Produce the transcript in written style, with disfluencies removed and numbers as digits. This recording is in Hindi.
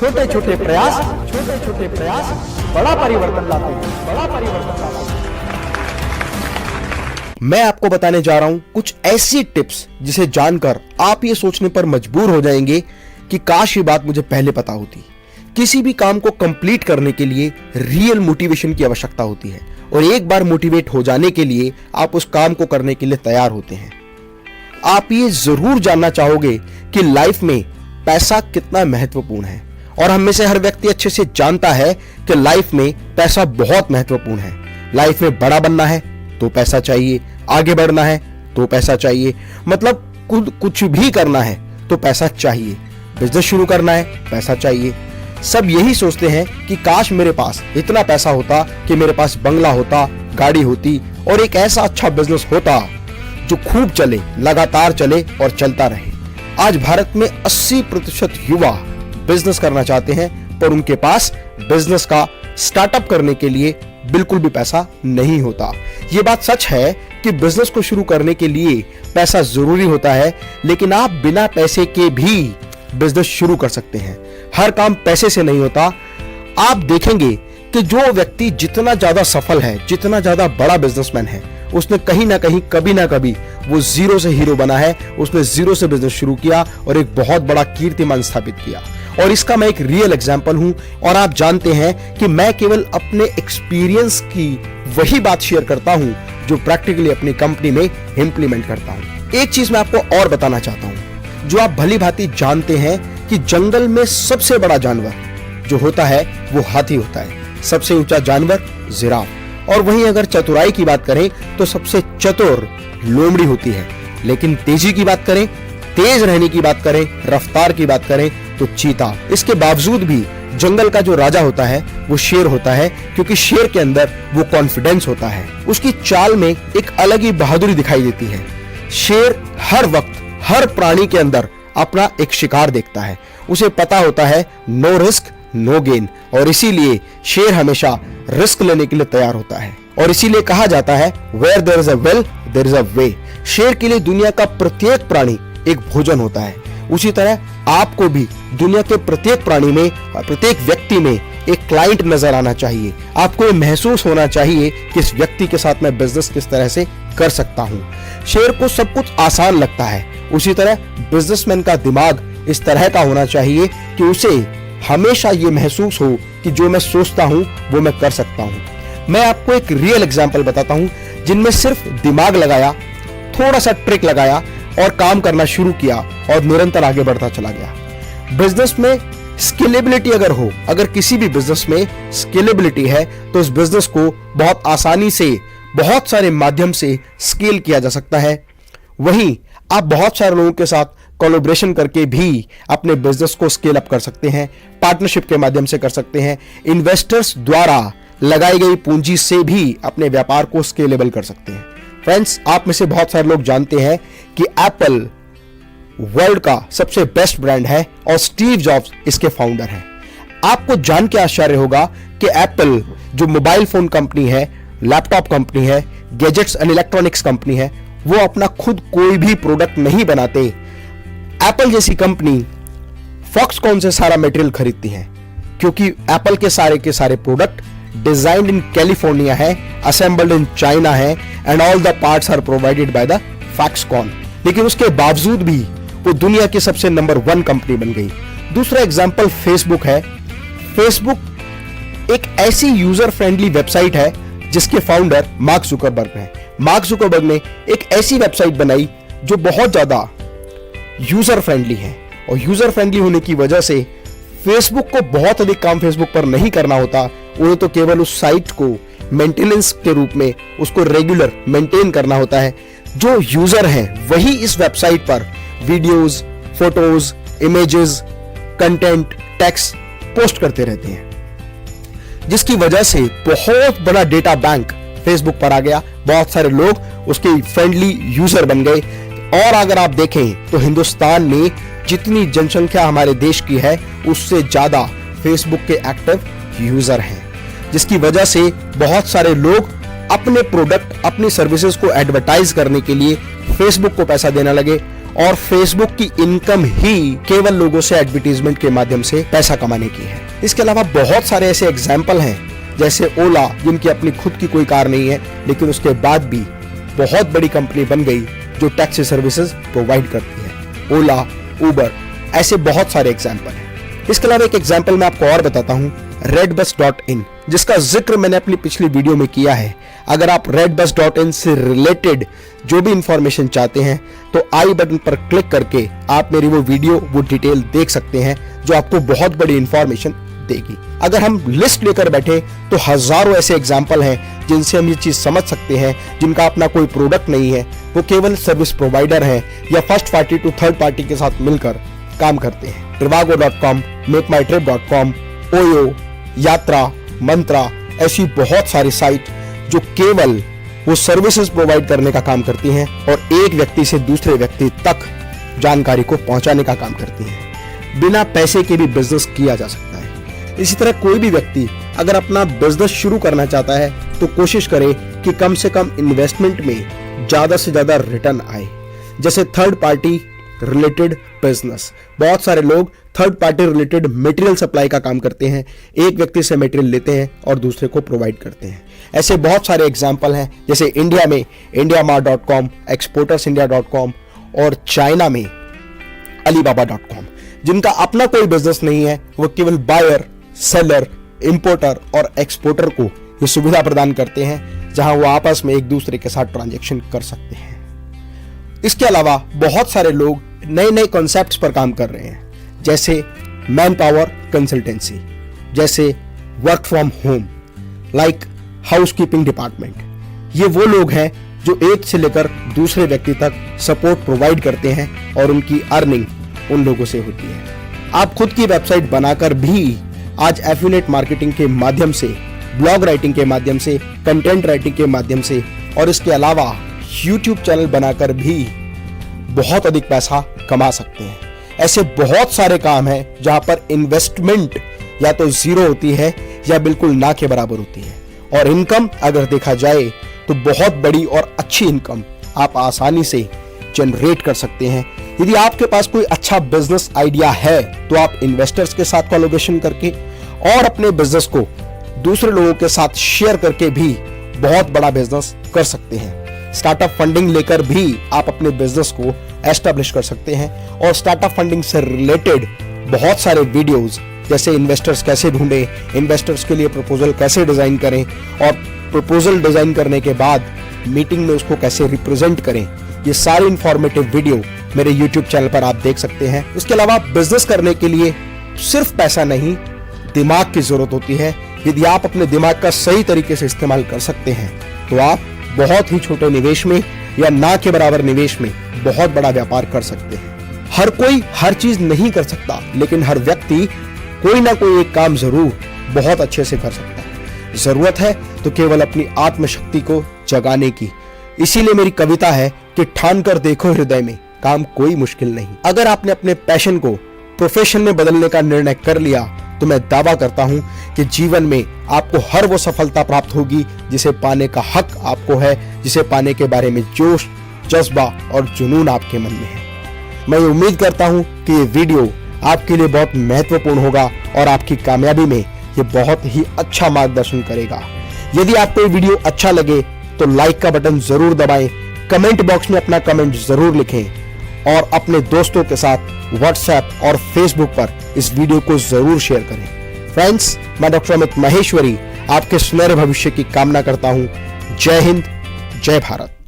छोटे छोटे प्रयास बड़ा परिवर्तन लाते हैं। मैं आपको बताने जा रहा हूं कुछ ऐसी टिप्स जिसे जानकर आप ये सोचने पर मजबूर हो जाएंगे कि काश ये बात मुझे पहले पता होती। किसी भी काम को कंप्लीट करने के लिए रियल मोटिवेशन की आवश्यकता होती है और एक बार मोटिवेट हो जाने के लिए आप उस काम को करने के लिए तैयार होते हैं। आप ये जरूर जानना चाहोगे कि लाइफ में पैसा कितना महत्वपूर्ण है और हम में से हर व्यक्ति अच्छे से जानता है कि लाइफ में पैसा बहुत महत्वपूर्ण है। लाइफ में बड़ा बनना है तो पैसा चाहिए, आगे बढ़ना है तो पैसा चाहिए, मतलब कुछ भी करना है तो पैसा चाहिए, बिजनेस शुरू करना है पैसा चाहिए। सब यही सोचते हैं कि काश मेरे पास इतना पैसा होता कि मेरे पास बंगला होता, गाड़ी होती और एक ऐसा अच्छा बिजनेस होता जो खूब चले, लगातार चले और चलता रहे। आज भारत में 80% युवा बिजनेस करना चाहते हैं पर उनके पास बिजनेस का स्टार्टअप करने के लिए बिल्कुल भी पैसा नहीं होता। ये बात सच है कि बिजनेस को शुरू करने के लिए पैसा जरूरी होता है, लेकिन आप बिना पैसे के भी बिजनेस शुरू कर सकते हैं। हर काम पैसे से नहीं होता। आप देखेंगे कि जो व्यक्ति जितना ज्यादा सफल है, जितना ज्यादा बड़ा बिजनेसमैन है, उसने कहीं ना कहीं कभी ना कभी वो जीरो से हीरो बना है। उसने जीरो से बिजनेस शुरू किया और एक बहुत बड़ा कीर्तिमान स्थापित किया। और इसका मैं एक रियल एग्जांपल हूं और आप जानते हैं कि मैं केवल अपने एक्सपीरियंस की वही बात शेयर करता हूं जो प्रैक्टिकली अपनी कंपनी में इंप्लीमेंट करता हूं। एक चीज मैं आपको और बताना चाहता हूं जो आप भली भांति जानते हैं कि जंगल में सबसे बड़ा जानवर जो होता है वो हाथी होता है, सबसे ऊंचा जानवर जिराफ। और वहीं अगर चतुराई की बात करें तो सबसे चतुर लोमड़ी होती है, लेकिन तेजी की बात करें, तेज रहने की बात करें, रफ्तार की बात करें तो चीता। इसके बावजूद भी जंगल का जो राजा होता है वो शेर होता है, क्योंकि शेर के अंदर वो कॉन्फिडेंस होता है। उसकी चाल में एक अलग ही बहादुरी दिखाई देती है। शेर हर वक्त हर प्राणी के अंदर अपना एक शिकार देखता है। उसे पता होता है नो रिस्क नो गेन, और इसीलिए शेर हमेशा रिस्क लेने के लिए तैयार होता है। और इसीलिए कहा जाता है where there is a will there is a way. शेर के लिए दुनिया का प्रत्येक प्राणी एक भोजन होता है। उसी तरह आपको भी दुनिया के प्रत्येक प्राणी में, प्रत्येक व्यक्ति में एक क्लाइंट नजर आना चाहिए। आपको ये महसूस होना चाहिए कि इस व्यक्ति के साथ मैं बिजनेस किस तरह से कर सकता हूं। शेर को सब कुछ आसान लगता है, उसी तरह बिजनेसमैन का दिमाग इस तरह का होना चाहिए कि उसे हमेशा ये महसूस हो कि जो मैं सोचता हूं वो मैं कर सकता हूं। मैं आपको एक रियल एग्जांपल बताता हूं जिनमें सिर्फ दिमाग लगाया, थोड़ा सा ट्रिक लगाया और काम करना शुरू किया और निरंतर आगे बढ़ता चला गया। बिजनेस में स्केलेबिलिटी अगर किसी भी बिजनेस में स्केलेबिलिटी है तो उस बिजनेस को बहुत आसानी से बहुत सारे माध्यम से स्केल किया जा सकता है। वहीं आप बहुत सारे लोगों के साथ कोलैबोरेशन करके भी अपने बिजनेस को स्केल अप कर सकते हैं, पार्टनरशिप के माध्यम से कर सकते हैं, इन्वेस्टर्स द्वारा लगाई गई पूंजी से भी अपने व्यापार को स्केलेबल कर सकते हैं। फ्रेंड्स, आप में से बहुत सारे लोग जानते हैं कि एप्पल वर्ल्ड का सबसे बेस्ट ब्रांड है और स्टीव जॉब्स इसके फाउंडर हैं। आपको जान के आश्चर्य होगा कि एप्पल जो मोबाइल फोन कंपनी है, लैपटॉप कंपनी है, गैजेट्स एंड इलेक्ट्रॉनिक्स कंपनी है, वो अपना खुद कोई भी प्रोडक्ट नहीं बनाते। एप्पल जैसी कंपनी फॉक्सकॉन से सारा मटेरियल खरीदती है, क्योंकि एप्पल के सारे प्रोडक्ट डिजाइन्ड इन कैलिफोर्निया है, असेंबल्ड इन चाइना है and all the parts are provided by the Foxconn. लेकिन उसके बावजूद भी वो दुनिया की सबसे नंबर 1 कंपनी बन गई। दूसरा एग्जांपल फेसबुक है। फेसबुक एक ऐसी यूजर फ्रेंडली वेबसाइट है जिसके फाउंडर मार्क जुकरबर्ग हैं। मार्क जुकरबर्ग ने एक ऐसी वेबसाइट बनाई जो बहुत ज्यादा यूजर फ्रेंडली है, और यूजर फ्रेंडली होने की वजह से फेसबुक को बहुत अधिक काम फेसबुक पर नहीं करना होता। उन्हें तो केवल उस साइट को मेंटेनेंस के रूप में उसको रेगुलर मेंटेन करना होता है। जो यूजर हैं वही इस वेबसाइट पर videos, photos, images, content, text post करते रहते हैं, जिसकी वजह से बहुत बड़ा डेटा बैंक फेसबुक पर आ गया। बहुत सारे लोग उसके फ्रेंडली यूजर बन गए। और अगर आप देखें तो हिंदुस्तान में जितनी जनसंख्या हमारे देश की है उससे ज्यादा फेसबुक के एक्टिव यूजर हैं, जिसकी वजह से बहुत सारे लोग अपने प्रोडक्ट, अपनी सर्विसेज को एडवर्टाइज करने के लिए फेसबुक को पैसा देने लगे। और फेसबुक की इनकम ही केवल लोगों से एडवर्टीजमेंट के माध्यम से पैसा कमाने की है। इसके अलावा बहुत सारे ऐसे एग्जाम्पल हैं, जैसे ओला, जिनकी अपनी खुद की कोई कार नहीं है लेकिन उसके बाद भी बहुत बड़ी कंपनी बन गई जो टैक्सी सर्विसेज प्रोवाइड करती है। ओला, उबर, ऐसे बहुत सारे एग्जाम्पल हैं। इसके अलावा एक एग्जाम्पल मैं आपको और बताता हूं, redbus.in, जिसका जिक्र मैंने अपनी पिछली वीडियो में किया है। अगर आप redbus.in से रिलेटेड जो भी इंफॉर्मेशन चाहते हैं तो आई बटन पर क्लिक करके आप मेरी वो वीडियो, वो डिटेल देख सकते हैं जो आपको बहुत बड़ी इंफॉर्मेशन देगी। अगर हम लिस्ट लेकर बैठे तो हजारों ऐसे एग्जाम्पल हैं जिनसे हम ये चीज समझ सकते हैं, जिनका अपना कोई प्रोडक्ट नहीं है, वो केवल सर्विस प्रोवाइडर हैं या first party to third party के साथ मिलकर काम करते हैं। trivago.com, makeMyTrip.com, ओयो, यात्रा, मंत्रा, ऐसी बहुत सारी साइट जो केवल वो सर्विसेज प्रोवाइड करने का काम करती हैं और एक व्यक्ति से दूसरे व्यक्ति तक जानकारी को पहुंचाने का काम करती हैं। बिना पैसे के भी बिजनेस किया जा सकता है। इसी तरह कोई भी व्यक्ति अगर अपना बिजनेस शुरू करना चाहता है तो कोशिश करे कि कम से कम इन्वेस्टमेंट में ज्यादा से ज्यादा रिटर्न आए। जैसे थर्ड पार्टी रिलेटेड बिजनेस, बहुत सारे लोग third party related material supply का काम करते हैं, एक व्यक्ति से मटेरियल लेते हैं और दूसरे को प्रोवाइड करते हैं। ऐसे बहुत सारे एग्जांपल हैं, जैसे इंडिया में indiamart.com, exportersindia.com और चाइना में alibaba.com, जिनका अपना कोई बिजनेस नहीं है, वो केवल बायर, सेलर, इंपोर्टर और एक्सपोर्टर को ये सुविधा प्रदान करते हैं जहां वो आपस में एक दूसरे के साथ ट्रांजैक्शन कर सकते हैं। इसके अलावा बहुत सारे लोग नए नए कॉन्सेप्ट्स पर काम कर रहे हैं, जैसे मैन पावर कंसल्टेंसी, जैसे work from home, like housekeeping department. ये वो लोग हैं जो एक से लेकर दूसरे व्यक्ति तक सपोर्ट प्रोवाइड करते हैं और उनकी अर्निंग उन लोगों से होती है। आप खुद की वेबसाइट बनाकर भी आज एफिलिएट मार्केटिंग के माध्यम से, ब्लॉग राइटिंग के माध्यम से, कंटेंट राइटिंग के माध्यम से और इसके अलावा यूट्यूब चैनल बनाकर भी बहुत अधिक पैसा कमा सकते हैं। ऐसे बहुत सारे काम हैं जहां पर इन्वेस्टमेंट या तो जीरो होती है या बिल्कुल ना के बराबर होती है, और इनकम अगर देखा जाए तो बहुत बड़ी और अच्छी इनकम आप आसानी से जनरेट कर सकते हैं। यदि आपके पास कोई अच्छा बिजनेस आइडिया है तो आप इन्वेस्टर्स के साथ कोलैबोरेशन करके और अपने बिजनेस को दूसरे लोगों के साथ शेयर करके भी बहुत बड़ा बिजनेस कर सकते हैं। स्टार्टअप फंडिंग लेकर भी आप अपने बिजनेस को एस्टैब्लिश कर सकते हैं, और स्टार्टअप फंडिंग से रिलेटेड बहुत सारे वीडियोस, जैसे इन्वेस्टर्स कैसे ढूंढें, इन्वेस्टर्स के लिए प्रपोजल कैसे डिजाइन करें और प्रपोजल डिजाइन करने के बाद मीटिंग में उसको कैसे रिप्रेजेंट करें, ये सारी इंफॉर्मेटिव वीडियो मेरे यूट्यूब चैनल पर आप देख सकते हैं। इसके अलावा बिजनेस करने के लिए सिर्फ पैसा नहीं, दिमाग की जरूरत होती है। यदि आप अपने दिमाग का सही तरीके से इस्तेमाल कर सकते हैं तो आप बहुत ही छोटे निवेश में या ना के बराबर निवेश में बहुत बड़ा व्यापार कर सकते हैं। हर कोई हर चीज नहीं कर सकता, लेकिन हर व्यक्ति कोई ना कोई एक काम जरूर बहुत अच्छे से कर सकता है। जरूरत है तो केवल अपनी आत्मशक्ति को जगाने की। इसीलिए मेरी कविता है कि ठान कर देखो हृदय में, काम कोई मुश्किल नहीं। अगर आपने अपने पैशन को प्रोफेशन में बदलने का निर्णय कर लिया तो मैं दावा करता हूं कि जीवन में आपको हर वो सफलता प्राप्त होगी जिसे पाने का हक आपको है, जिसे पाने के बारे में जोश, जज्बा और जुनून आपके मन में है। मैं उम्मीद करता हूं कि ये वीडियो आपके लिए बहुत महत्वपूर्ण होगा और आपकी कामयाबी में ये बहुत ही अच्छा मार्गदर्शन करेगा। यदि आपको ये वीडियो अच्छा लगे तो लाइक का बटन जरूर दबाएं, कमेंट बॉक्स में अपना कमेंट जरूर लिखें और अपने दोस्तों के साथ व्हाट्सएप और फेसबुक पर इस वीडियो को जरूर शेयर करें। फ्रेंड्स, मैं डॉक्टर अमित महेश्वरी आपके सुनहरे भविष्य की कामना करता हूं। जय हिंद, जय भारत।